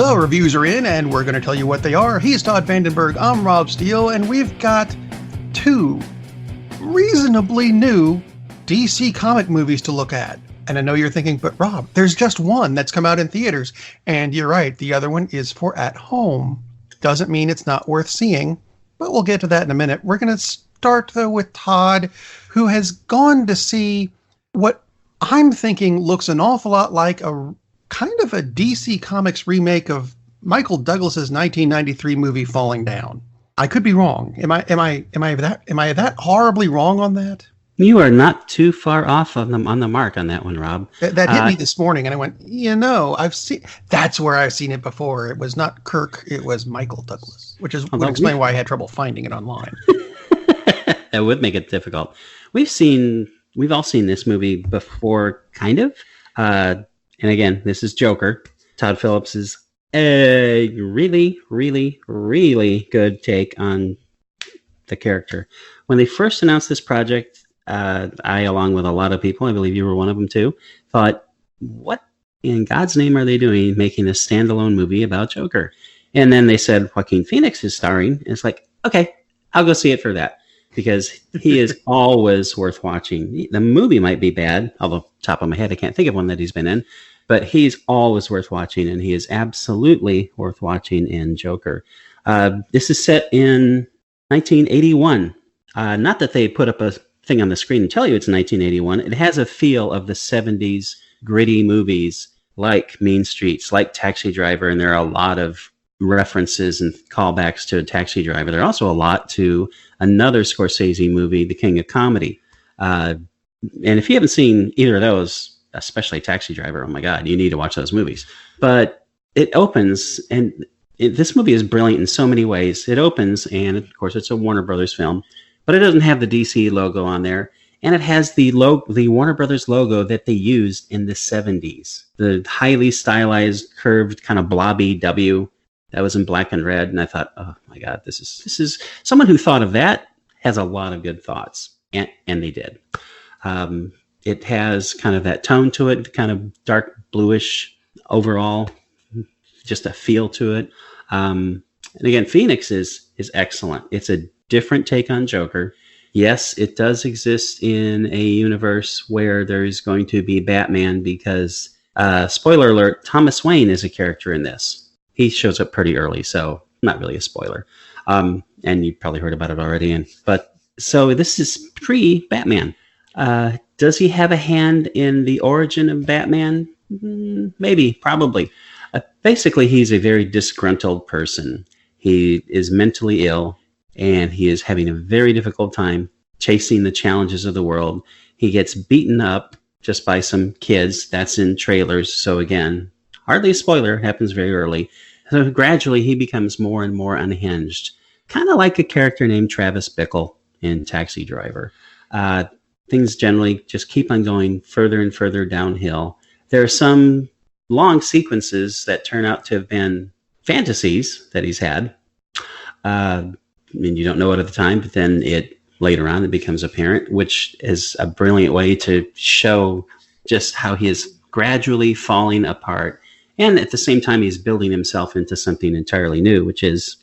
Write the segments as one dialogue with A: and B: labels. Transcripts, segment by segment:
A: The reviews are in, and we're going to tell you what they are. He's Todd Vandenberg, I'm Rob Steele, and we've got two reasonably new DC comic movies to look at. And I know you're thinking, but Rob, there's just one that's come out in theaters. And you're right, the other one is for at home. Doesn't mean it's not worth seeing, but we'll get to that in a minute. We're going to start, though, with Todd, who has gone to see what I'm thinking looks an awful lot like a kind of a DC Comics remake of Michael Douglas's 1993 movie Falling Down. I could be wrong. Am I that horribly wrong on that?
B: You are not too far off on the mark on that one, Rob.
A: That hit me this morning, and I went, that's where I've seen it before. It was not Kirk, it was Michael Douglas, which would explain why I had trouble finding it online.
B: That would make it difficult. We've all seen this movie before, kind of. And again, this is Joker. Todd Phillips is a really, really, really good take on the character. When they first announced this project, I, along with a lot of people, I believe you were one of them too, thought, what in God's name are they doing making a standalone movie about Joker? And then they said Joaquin Phoenix is starring. And it's like, okay, I'll go see it for that. Because he is always worth watching. The movie might be bad, although top of my head, I can't think of one that he's been in. But he's always worth watching, and he is absolutely worth watching in Joker. This is set in 1981. Not that they put up a thing on the screen and tell you it's 1981. It has a feel of the 70s gritty movies like Mean Streets, like Taxi Driver, and there are a lot of references and callbacks to Taxi Driver. There are also a lot to another Scorsese movie, The King of Comedy. And if you haven't seen either of those, especially Taxi Driver, oh my God, you need to watch those movies. But it opens, and this movie is brilliant in so many ways. It opens, and of course it's a Warner Brothers film, but it doesn't have the DC logo on there. And it has the Warner Brothers logo that they used in the 70s. The highly stylized, curved, kind of blobby W that was in black and red. And I thought, oh my God, this is someone who thought of that has a lot of good thoughts. And they did. It has kind of that tone to it, kind of dark bluish overall, just a feel to it. And again, Phoenix is excellent. It's a different take on Joker. Yes, it does exist in a universe where there's going to be Batman because, spoiler alert, Thomas Wayne is a character in this. He shows up pretty early, so not really a spoiler. And you probably heard about it already. So this is pre-Batman. Does he have a hand in the origin of Batman? Maybe, probably. Basically, he's a very disgruntled person. He is mentally ill, and he is having a very difficult time chasing the challenges of the world. He gets beaten up just by some kids. That's in trailers. So again, hardly a spoiler, happens very early. So gradually, he becomes more and more unhinged. Kind of like a character named Travis Bickle in Taxi Driver. Things generally just keep on going further and further downhill. There are some long sequences that turn out to have been fantasies that he's had. And you don't know it at the time, but then later on it becomes apparent, which is a brilliant way to show just how he is gradually falling apart. And at the same time, he's building himself into something entirely new, which is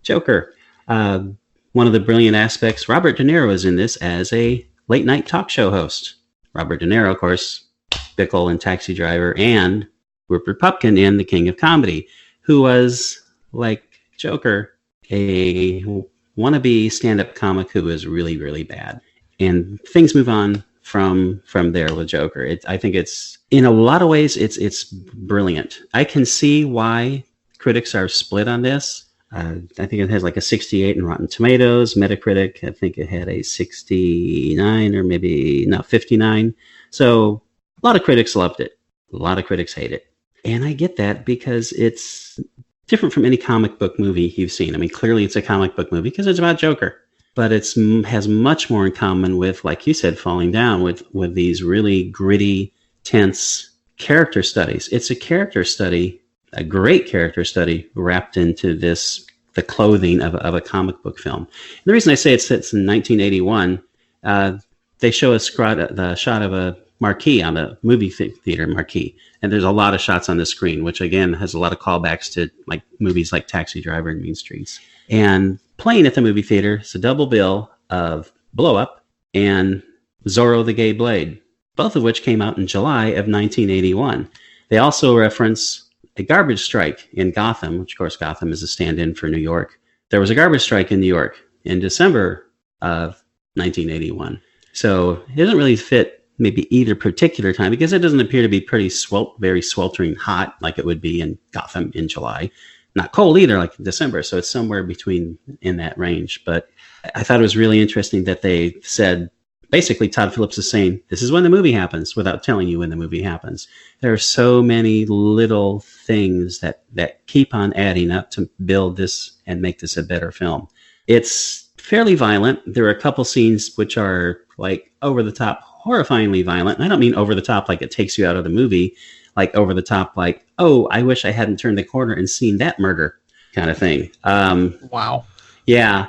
B: Joker. One of the brilliant aspects, Robert De Niro is in this as a late-night talk show host. Robert De Niro, of course, Bickle in Taxi Driver, and Rupert Pupkin in The King of Comedy, who was, like Joker, a wannabe stand-up comic who was really, really bad. And things move on from there with Joker. I think it's, in a lot of ways, it's brilliant. I can see why critics are split on this. I think it has like a 68 in Rotten Tomatoes. Metacritic, I think it had a 69 or maybe, no, 59. So a lot of critics loved it. A lot of critics hate it. And I get that because it's different from any comic book movie you've seen. I mean, clearly it's a comic book movie because it's about Joker. But it has much more in common with, like you said, Falling Down, with these really gritty, tense character studies. It's a character study, a great character study wrapped into the clothing of a comic book film. And the reason I say it sits in 1981, they show the shot of a marquee, on a movie theater marquee. And there's a lot of shots on the screen, which again has a lot of callbacks to like movies like Taxi Driver and Mean Streets. And playing at the movie theater is a double bill of Blow Up and Zorro the Gay Blade, both of which came out in July of 1981. They also reference a garbage strike in Gotham, which of course Gotham is a stand-in for New York. There was a garbage strike in New York in December of 1981. So it doesn't really fit maybe either particular time because it doesn't appear to be very sweltering hot like it would be in Gotham in July. Not cold either like in December. So it's somewhere between in that range. But I thought it was really interesting that they said, basically Todd Phillips is saying, this is when the movie happens without telling you when the movie happens. There are so many little things that keep on adding up to build this and make this a better film. It's fairly violent. There are a couple scenes which are like over the top, horrifyingly violent. And I don't mean over the top like it takes you out of the movie, like over the top like, oh, I wish I hadn't turned the corner and seen that murder kind of thing.
A: Wow.
B: Yeah.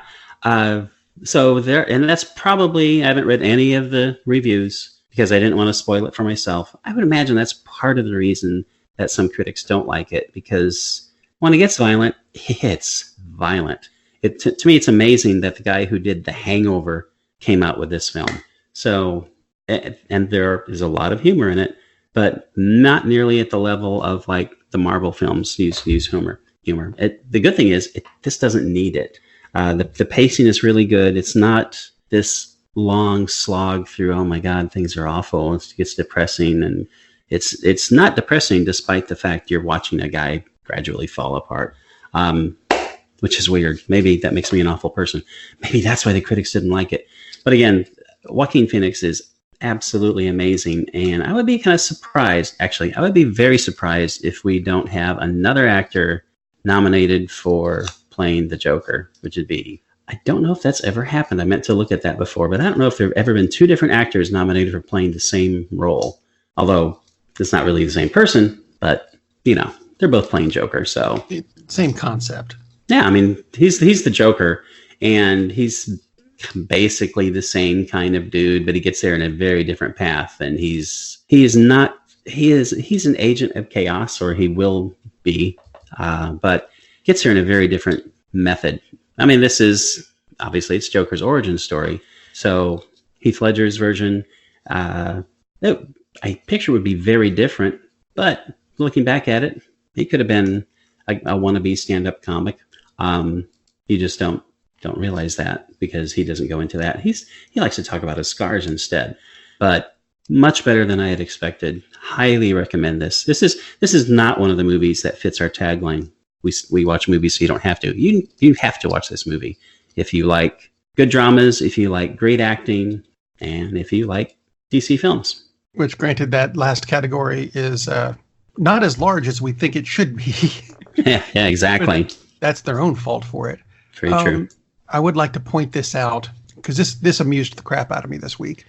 B: So there, and that's probably, I haven't read any of the reviews because I didn't want to spoil it for myself. I would imagine that's part of the reason that some critics don't like it, because when it gets violent, it's violent. To me, it's amazing that the guy who did The Hangover came out with this film. So, and there is a lot of humor in it, but not nearly at the level of like the Marvel films use humor. The good thing is, this doesn't need it. The pacing is really good. It's not this long slog through, oh my God, things are awful. It gets depressing. And it's not depressing despite the fact you're watching a guy gradually fall apart, which is weird. Maybe that makes me an awful person. Maybe that's why the critics didn't like it. But again, Joaquin Phoenix is absolutely amazing. And I would be kind of surprised, actually. I would be very surprised if we don't have another actor nominated for playing the Joker, which would be, I don't know if that's ever happened. I meant to look at that before, but I don't know if there have ever been two different actors nominated for playing the same role. Although it's not really the same person, but they're both playing Joker, so
A: same concept. Yeah,
B: I mean, he's the Joker, and he's basically the same kind of dude, but he gets there in a very different path, and he's an agent of chaos, or he will be, but gets there in a very different method. I mean, this is obviously it's Joker's origin story. So Heath Ledger's version, I picture would be very different, but looking back at it, he could have been a wannabe stand-up comic. You just don't realize that because he doesn't go into that. He likes to talk about his scars instead, but much better than I had expected. Highly recommend this. This is not one of the movies that fits our tagline. We watch movies so you don't have to. You have to watch this movie if you like good dramas, if you like great acting, and if you like DC films.
A: Which, granted, that last category is not as large as we think it should be.
B: yeah, exactly.
A: But that's their own fault for it.
B: Very true.
A: I would like to point this out because this amused the crap out of me this week.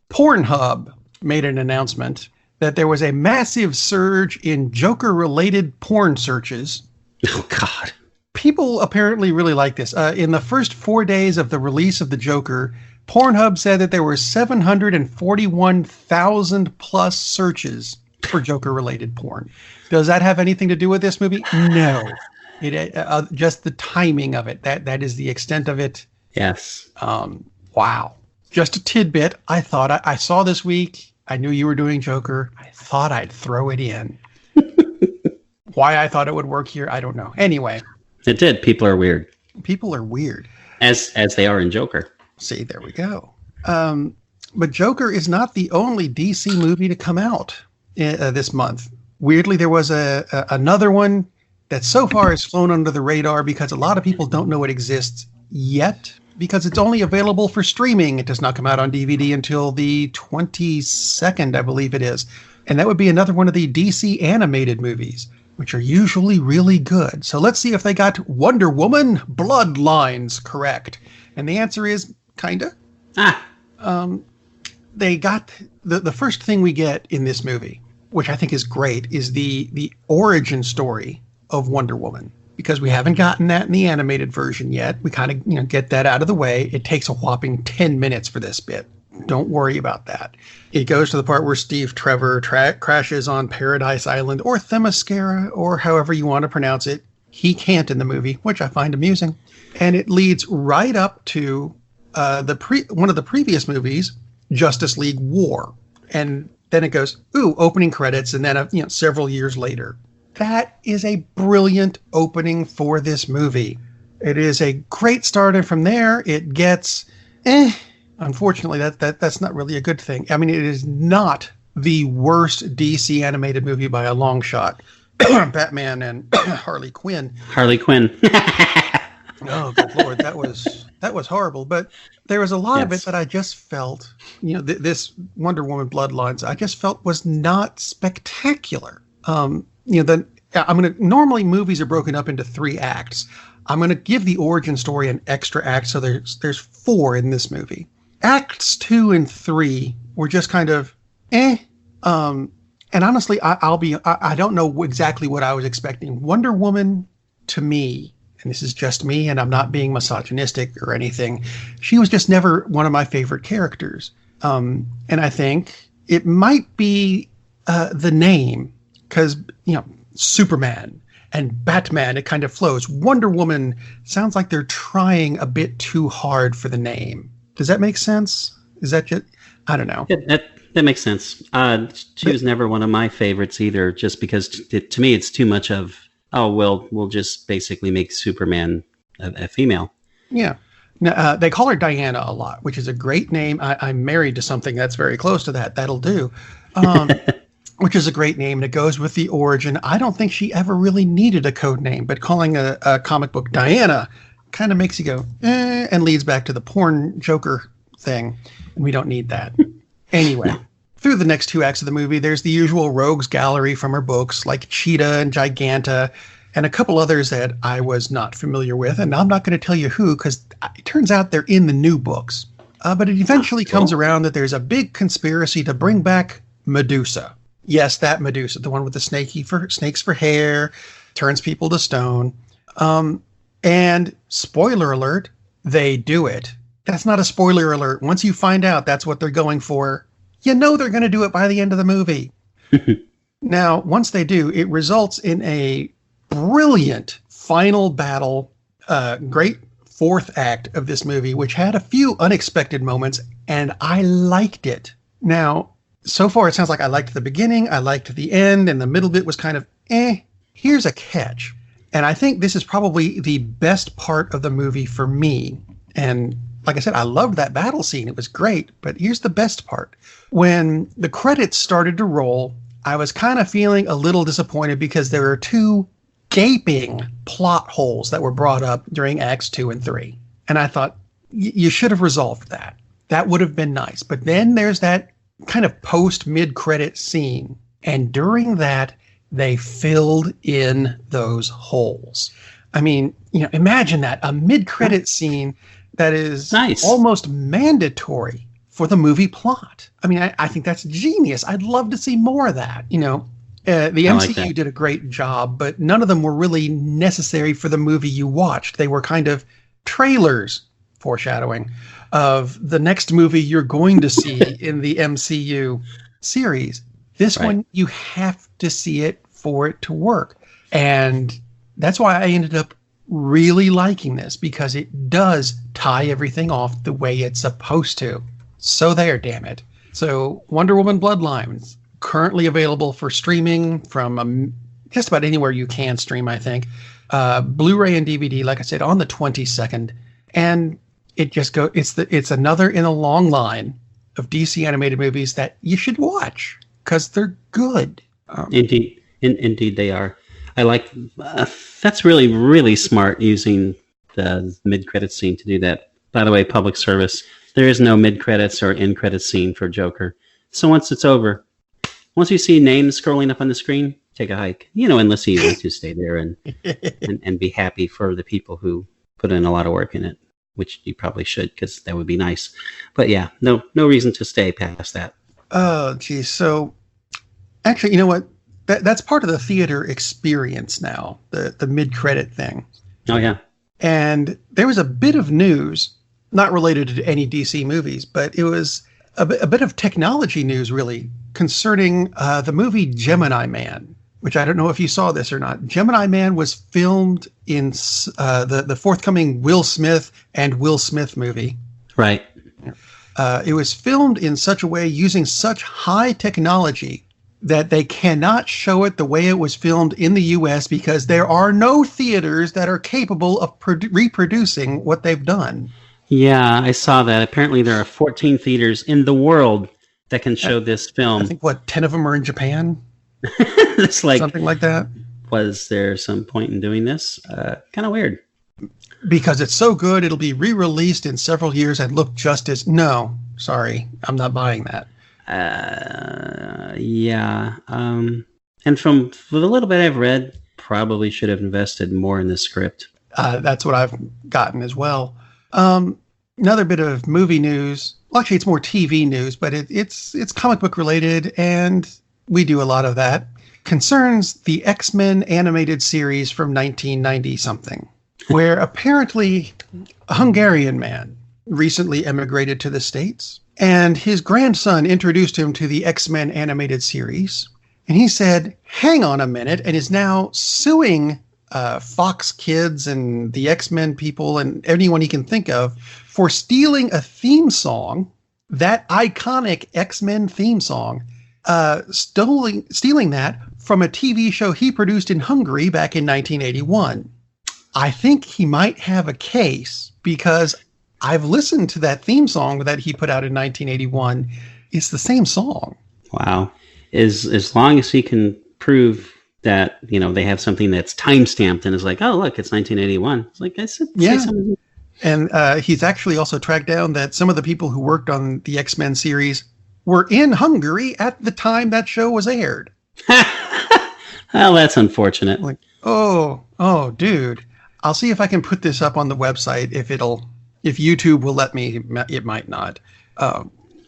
A: Pornhub made an announcement that there was a massive surge in Joker-related porn searches.
B: Oh, God.
A: People apparently really like this. In the first 4 days of the release of the Joker, Pornhub said that there were 741,000 plus searches for Joker-related porn. Does that have anything to do with this movie? No. It just the timing of it. That is the extent of it.
B: Yes.
A: Wow. Just a tidbit. I thought I saw this week. I knew you were doing Joker. I thought I'd throw it in. Why I thought it would work here, I don't know. Anyway.
B: It did. People are weird.
A: People are weird.
B: As they are in Joker.
A: See, there we go. But Joker is not the only DC movie to come out this month. Weirdly, there was another one that so far has flown under the radar because a lot of people don't know it exists yet because it's only available for streaming. It does not come out on DVD until the 22nd, I believe it is. And that would be another one of the DC animated movies, which are usually really good. So let's see if they got Wonder Woman Bloodlines correct. And the answer is kinda. They got the first thing we get in this movie, which I think is great, is the origin story of Wonder Woman, because we haven't gotten that in the animated version yet. We kind of get that out of the way. It takes a whopping 10 minutes for this bit. Don't worry about that. It goes to the part where Steve Trevor crashes on Paradise Island or Themyscira, or however you want to pronounce it. He can't in the movie, which I find amusing. And it leads right up to one of the previous movies, Justice League War. And then it goes, opening credits, and then several years later. That is a brilliant opening for this movie. It is a great start, and from there it gets, unfortunately, that's not really a good thing. I mean, it is not the worst DC animated movie by a long shot. Batman and Harley Quinn.
B: Harley Quinn.
A: Oh, good Lord, that was horrible. But there was a lot of it that I just felt, this Wonder Woman Bloodlines, I just felt was not spectacular. Normally movies are broken up into 3 acts. I'm going to give the origin story an extra act, so there's 4 in this movie. Acts 2 and 3 were just kind of and honestly, I don't know exactly what I was expecting. Wonder Woman, to me, and this is just me, and I'm not being misogynistic or anything, she was just never one of my favorite characters. And I think it might be the name, because, Superman and Batman, it kind of flows. Wonder Woman sounds like they're trying a bit too hard for the name. Does that make sense? Is that just, I don't know.
B: That makes sense. She was never one of my favorites either, just because to me it's too much of, we'll just basically make Superman a female. Yeah.
A: Now, they call her Diana a lot, which is a great name. I'm married to something that's very close to that. That'll do. Which is a great name, and it goes with the origin. I don't think she ever really needed a code name, but calling a comic book Diana kind of makes you go, and leads back to the porn Joker thing, and we don't need that. Anyway, through the next 2 acts of the movie, there's the usual rogues gallery from her books, like Cheetah and Giganta, and a couple others that I was not familiar with, and I'm not going to tell you who, because it turns out they're in the new books. But it eventually comes around that there's a big conspiracy to bring back Medusa. Yes, that Medusa, the one with the snakes for hair, turns people to stone. And spoiler alert, they do it. That's not a spoiler alert. Once you find out that's what they're going for, they're going to do it by the end of the movie. Now, once they do, it results in a brilliant final battle, great 4th act of this movie, which had a few unexpected moments, and I liked it. Now, so far, it sounds like I liked the beginning, I liked the end, and the middle bit was kind of, Here's a catch. And I think this is probably the best part of the movie for me. And like I said, I loved that battle scene. It was great. But here's the best part. When the credits started to roll, I was kind of feeling a little disappointed because there were 2 gaping plot holes that were brought up during Acts 2 and 3. And I thought, you should have resolved that. That would have been nice. But then there's that kind of post-mid-credit scene. And during that, they filled in those holes. I mean, imagine that, a mid-credit scene that is almost mandatory for the movie plot. I mean, I think that's genius. I'd love to see more of that. The MCU did a great job, but none of them were really necessary for the movie you watched. They were kind of trailers, foreshadowing, of the next movie you're going to see in the MCU series. This one, you have to see it for it to work. And that's why I ended up really liking this, because it does tie everything off the way it's supposed to. So there, damn it. So Wonder Woman Bloodlines, currently available for streaming from just about anywhere you can stream, I think. Blu-ray and DVD, like I said, on the 22nd. And it just it's another in a long line of DC animated movies that you should watch, because they're good.
B: Indeed they are. I like that's really, really smart, using the mid-credit scene to do that. By the way, public service, there is no mid-credits or end-credits scene for Joker. So once it's over, once you see names scrolling up on the screen, take a hike. Unless you want to stay there and be happy for the people who put in a lot of work in it, which you probably should, because that would be nice. But yeah, no reason to stay past that.
A: Oh, geez. So actually, you know what? That's part of the theater experience now, the mid-credit thing.
B: Oh, yeah.
A: And there was a bit of news, not related to any DC movies, but it was a bit of technology news, really, concerning the movie Gemini Man, which I don't know if you saw this or not. Gemini Man was filmed in the forthcoming Will Smith and Will Smith movie.
B: Right.
A: It was filmed in such a way using such high technology that they cannot show it the way it was filmed in the U.S. because there are no theaters that are capable of reproducing what they've done.
B: Yeah, I saw that. Apparently there are 14 theaters in the world that can show this film.
A: I think, 10 of them are in Japan?
B: It's like,
A: something like that.
B: Was there some point in doing this? Kind of weird.
A: Because it's so good, it'll be re-released in several years and look just as... No, sorry, I'm not buying that.
B: Yeah. And from the little bit I've read, probably should have invested more in the script.
A: That's what I've gotten as well. Another bit of movie news. Well, actually, it's more TV news, but it's comic book related, and we do a lot of that. Concerns the X-Men animated series from 1990 something, where apparently a Hungarian man recently emigrated to the States, and his grandson introduced him to the X-Men animated series, and he said, "Hang on a minute," and is now suing Fox Kids and the X-Men people and anyone he can think of for stealing a theme song, that iconic X-Men theme song, stealing that from a TV show he produced in Hungary back in 1981. I think he might have a case because I've listened to that theme song that he put out in 1981. It's the same song.
B: Wow. As long as he can prove that, they have something that's time-stamped and is like, oh, look, it's 1981. It's like, I said,
A: yeah.
B: Say something.
A: And he's actually also tracked down that some of the people who worked on the X-Men series were in Hungary at the time that show was aired.
B: Well, that's unfortunate.
A: Like, oh, dude. I'll see if I can put this up on the website if YouTube will let me. It might not.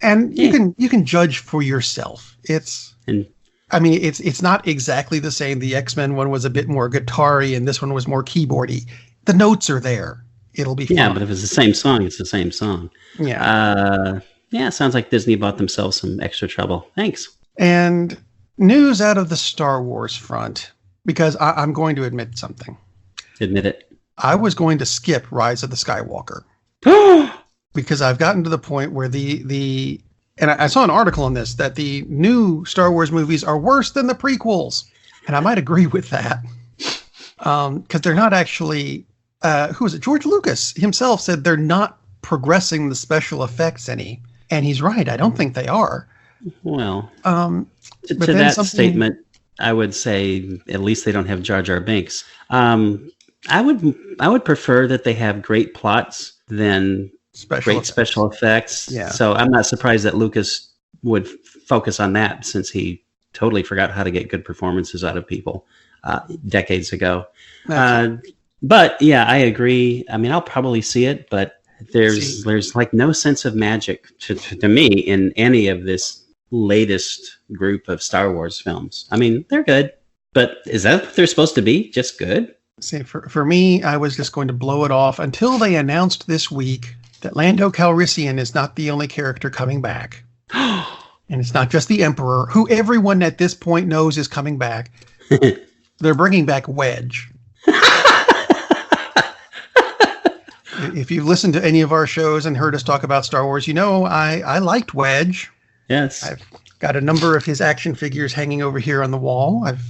A: And you can judge for yourself. It's not exactly the same. The X-Men one was a bit more guitar-y and this one was more keyboardy. The notes are there. It'll be fun.
B: Yeah, but if it's the same song, it's the same song.
A: Yeah.
B: Yeah, sounds like Disney bought themselves some extra trouble. Thanks.
A: And news out of the Star Wars front, because I'm going to admit something.
B: Admit it.
A: I was going to skip Rise of the Skywalker. Because I've gotten to the point where and I saw an article on this, that the new Star Wars movies are worse than the prequels. And I might agree with that. Because they're not actually, who was it? George Lucas himself said they're not progressing the special effects any. And he's right. I don't think they are.
B: Well, to that statement, I would say at least they don't have Jar Jar Binks. I would prefer that they have great plots than special effects.
A: Yeah.
B: So I'm not surprised that Lucas would focus on that, since he totally forgot how to get good performances out of people decades ago. But yeah, I agree. I mean, I'll probably see it, but there's like no sense of magic to me in any of this latest group of Star Wars films. I mean, they're good, but is that what they're supposed to be? Just good?
A: See, for me, I was just going to blow it off until they announced this week that Lando Calrissian is not the only character coming back. And it's not just the Emperor, who everyone at this point knows is coming back. They're bringing back Wedge. If you've listened to any of our shows and heard us talk about Star Wars, I liked Wedge.
B: Yes.
A: I've got a number of his action figures hanging over here on the wall. I've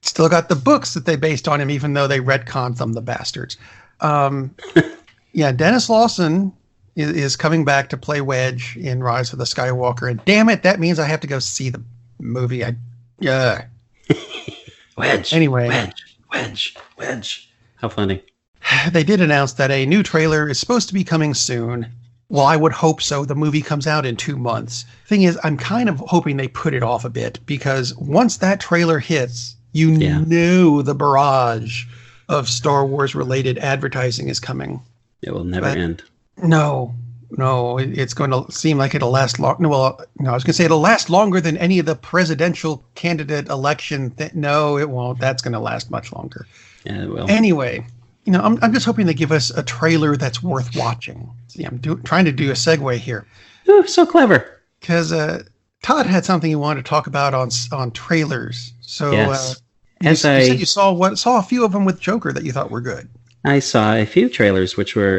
A: still got the books that they based on him, even though they retconned them, the bastards. Yeah, Dennis Lawson is coming back to play Wedge in Rise of the Skywalker. And damn it, that means I have to go see the movie.
B: Wedge.
A: Anyway.
B: Wedge. How funny.
A: They did announce that a new trailer is supposed to be coming soon. Well, I would hope so. The movie comes out in 2 months. Thing is, I'm kind of hoping they put it off a bit, because once that trailer hits, know the barrage of Star Wars related advertising is coming.
B: It will never end.
A: No, it's going to seem like it'll last long. No, I was going to say it'll last longer than any of the presidential candidate election. No, it won't. That's going to last much longer.
B: Yeah, it will.
A: Anyway, I'm just hoping they give us a trailer that's worth watching. See, I'm trying to do a segue here.
B: Ooh, so clever.
A: because Todd had something he wanted to talk about on trailers. So
B: Yes.
A: you said you saw a few of them with Joker that you thought were good.
B: I saw a few trailers which were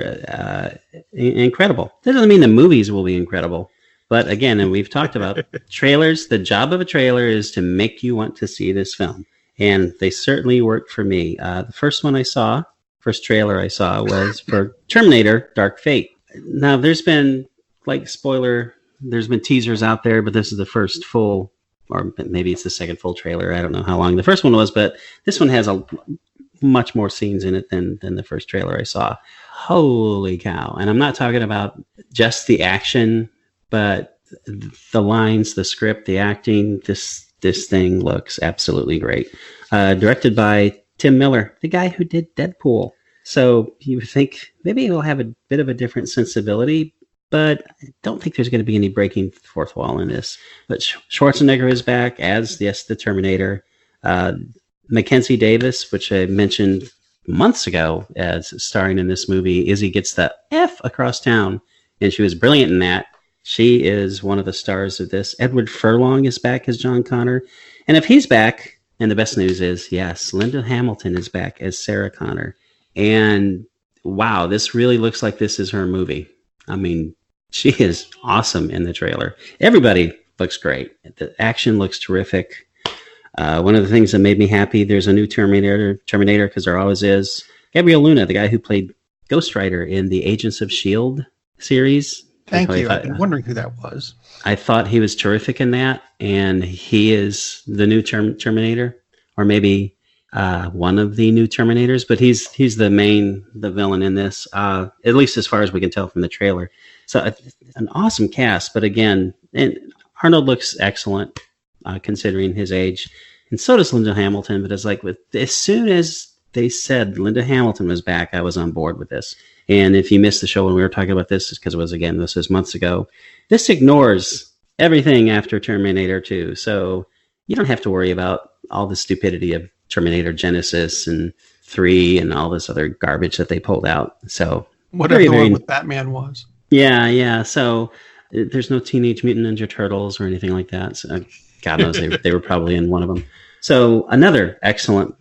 B: incredible. That doesn't mean the movies will be incredible. But again, and we've talked about trailers, the job of a trailer is to make you want to see this film. And they certainly worked for me. The first trailer I saw was for Terminator Dark Fate. Now, there's been, there's been teasers out there, but this is the first full, or maybe it's the second full trailer. I don't know how long the first one was, but this one has much more scenes in it than the first trailer I saw. Holy cow. And I'm not talking about just the action, but the lines, the script, the acting. This thing looks absolutely great. Directed by Tim Miller, the guy who did Deadpool. So you would think maybe he'll have a bit of a different sensibility, but I don't think there's going to be any breaking fourth wall in this. But Schwarzenegger is back as, yes, the Terminator. Mackenzie Davis, which I mentioned months ago as starring in this movie, Izzy Gets the F Across Town, and she was brilliant in that. She is one of the stars of this. Edward Furlong is back as John Connor. And if he's back, and the best news is, yes, Linda Hamilton is back as Sarah Connor. And wow, this really looks like this is her movie. I mean, she is awesome in the trailer. Everybody looks great. The action looks terrific. One of the things that made me happy, there's a new Terminator, because there always is. Gabriel Luna, the guy who played Ghost Rider in the Agents of S.H.I.E.L.D. series.
A: Thank you. I've been wondering who that was.
B: I thought he was terrific in that, and he is the new Terminator, or maybe one of the new Terminators, but he's the villain in this, at least as far as we can tell from the trailer. So an awesome cast, but again, and Arnold looks excellent considering his age, and so does Linda Hamilton. But it's like as soon as they said Linda Hamilton was back, I was on board with this. And if you missed the show when we were talking about this, because this was months ago, this ignores everything after Terminator 2. So you don't have to worry about all the stupidity of Terminator Genesis and 3 and all this other garbage that they pulled out. So
A: whatever the one with Batman was.
B: Yeah. So there's no Teenage Mutant Ninja Turtles or anything like that. So God knows they were probably in one of them. So another excellent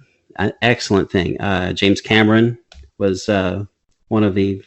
B: thing. James Cameron was one of the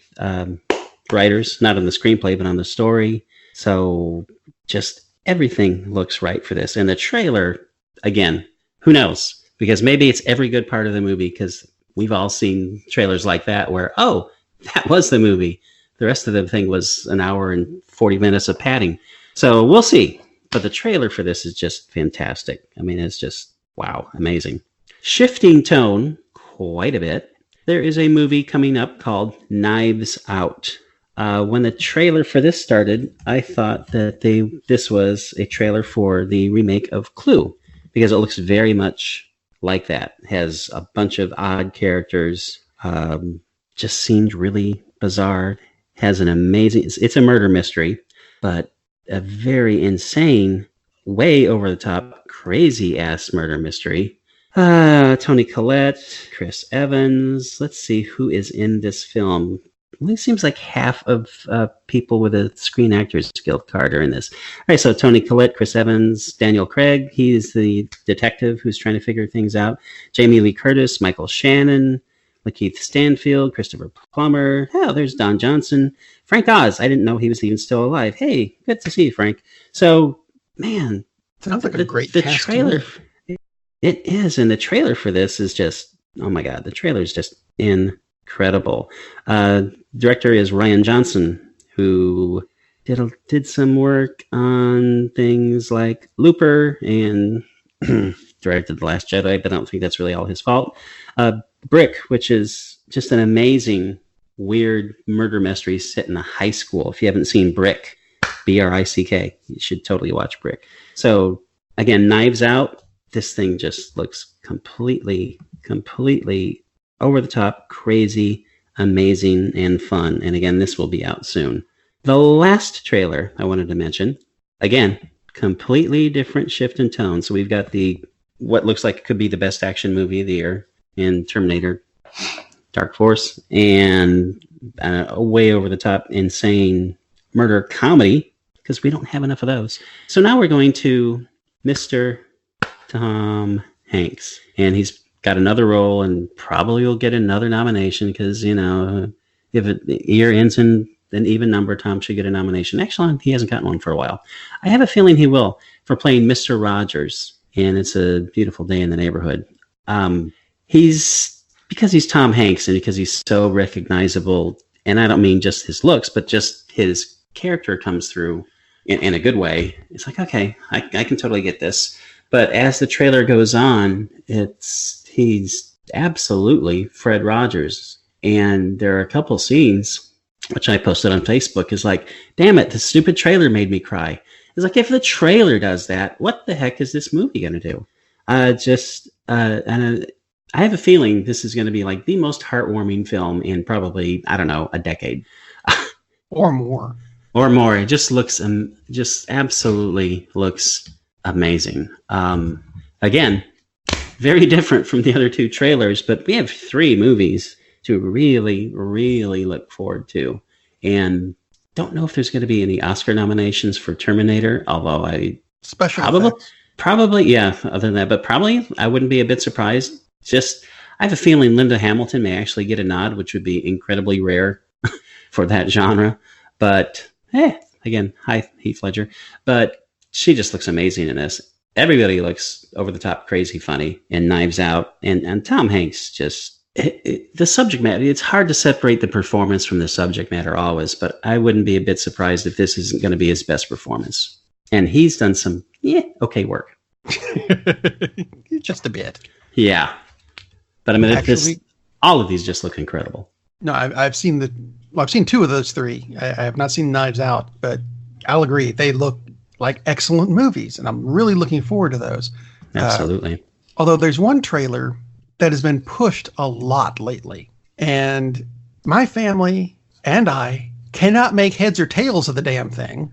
B: writers, not on the screenplay, but on the story. So just everything looks right for this. And the trailer, again, who knows? Because maybe it's every good part of the movie, because we've all seen trailers like that where, oh, that was the movie. The rest of the thing was an hour and 40 minutes of padding. So we'll see. But the trailer for this is just fantastic. I mean, it's just, wow, amazing. Shifting tone quite a bit. There is a movie coming up called Knives Out. When the trailer for this started, I thought that this was a trailer for the remake of Clue, because it looks very much like that. It has a bunch of odd characters, just seemed really bizarre. Has an amazing, it's a murder mystery, but a very insane, way over the top, crazy ass murder mystery. Toni Collette, Chris Evans. Let's see who is in this film. It seems like half of people with a Screen Actors Guild card are in this. All right, so Toni Collette, Chris Evans, Daniel Craig. He's the detective who's trying to figure things out. Jamie Lee Curtis, Michael Shannon, Lakeith Stanfield, Christopher Plummer. Hell, there's Don Johnson. Frank Oz. I didn't know he was even still alive. Hey, good to see you, Frank. So, man.
A: Sounds like a great
B: the
A: cast
B: trailer. It is, and the trailer for this is just, oh my God, the trailer is just incredible. Director is Ryan Johnson, who did some work on things like Looper and directed The Last Jedi, but I don't think that's really all his fault. Brick, which is just an amazing, weird murder mystery set in a high school. If you haven't seen Brick, Brick, you should totally watch Brick. So, again, Knives Out. This thing just looks completely over the top, crazy, amazing, and fun. And again, this will be out soon. The last trailer I wanted to mention, again, completely different shift in tone. So we've got what looks like it could be the best action movie of the year in Terminator Dark Force, and a way over the top, insane murder comedy because we don't have enough of those. So now we're going to Mr. Tom Hanks, and he's got another role and probably will get another nomination because, you know, if the year ends in an even number, Tom should get a nomination. Actually, he hasn't gotten one for a while. I have a feeling he will for playing Mr. Rogers, and It's a Beautiful Day in the Neighborhood. Because he's Tom Hanks and because he's so recognizable, and I don't mean just his looks, but just his character comes through in a good way. It's like, okay, I can totally get this. But as the trailer goes on, he's absolutely Fred Rogers. And there are a couple scenes, which I posted on Facebook, is like, damn it, the stupid trailer made me cry. It's like, if the trailer does that, what the heck is this movie going to do? I have a feeling this is going to be like the most heartwarming film in probably, I don't know, a decade.
A: Or more.
B: Or more. It just looks, just absolutely looks amazing. Again, very different from the other two trailers, but we have 3 movies to really, really look forward to. And don't know if there's going to be any Oscar nominations for Terminator, although probably, yeah, other than that, but probably I wouldn't be a bit surprised. Just, I have a feeling Linda Hamilton may actually get a nod, which would be incredibly rare for that genre. But, again, hi, Heath Ledger. But she just looks amazing in this. Everybody looks over the top, crazy funny, and Knives Out. And Tom Hanks just, the subject matter, it's hard to separate the performance from the subject matter always, but I wouldn't be a bit surprised if this isn't going to be his best performance. And he's done some, okay work.
A: Just a bit.
B: Yeah. But I mean, all of these just look incredible.
A: No, I've seen 2 of those 3. I have not seen Knives Out, but I'll agree. They look like excellent movies, and I'm really looking forward to those.
B: Absolutely.
A: Although there's one trailer that has been pushed a lot lately, and my family and I cannot make heads or tails of the damn thing.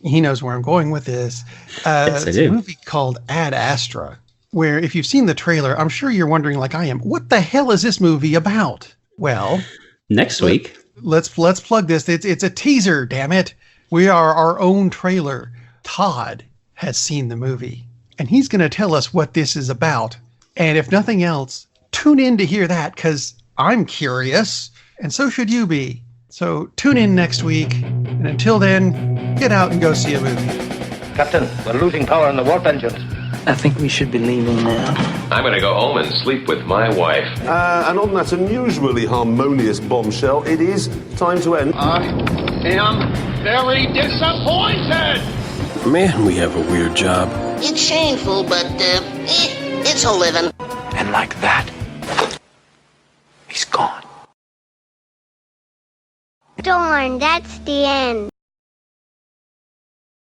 A: He knows where I'm going with this.
B: Yes,
A: it's a movie called Ad Astra, where if you've seen the trailer, I'm sure you're wondering, like I am, what the hell is this movie about? Well,
B: next week,
A: let's plug this. It's a teaser, damn it. We are our own trailer. Todd has seen the movie, and he's going to tell us what this is about. And if nothing else, tune in to hear that, because I'm curious, and so should you be. So tune in next week, and until then, get out and go see a movie.
C: Captain, we're losing power in the warp engines.
D: I think we should be leaving now.
E: I'm going to go home and sleep with my wife.
F: And on that unusually harmonious bombshell, it is time to end.
G: I am very disappointed!
H: Man, we have a weird job.
I: It's shameful, but, it's a living.
D: And like that, he's gone.
J: Darn, that's the end.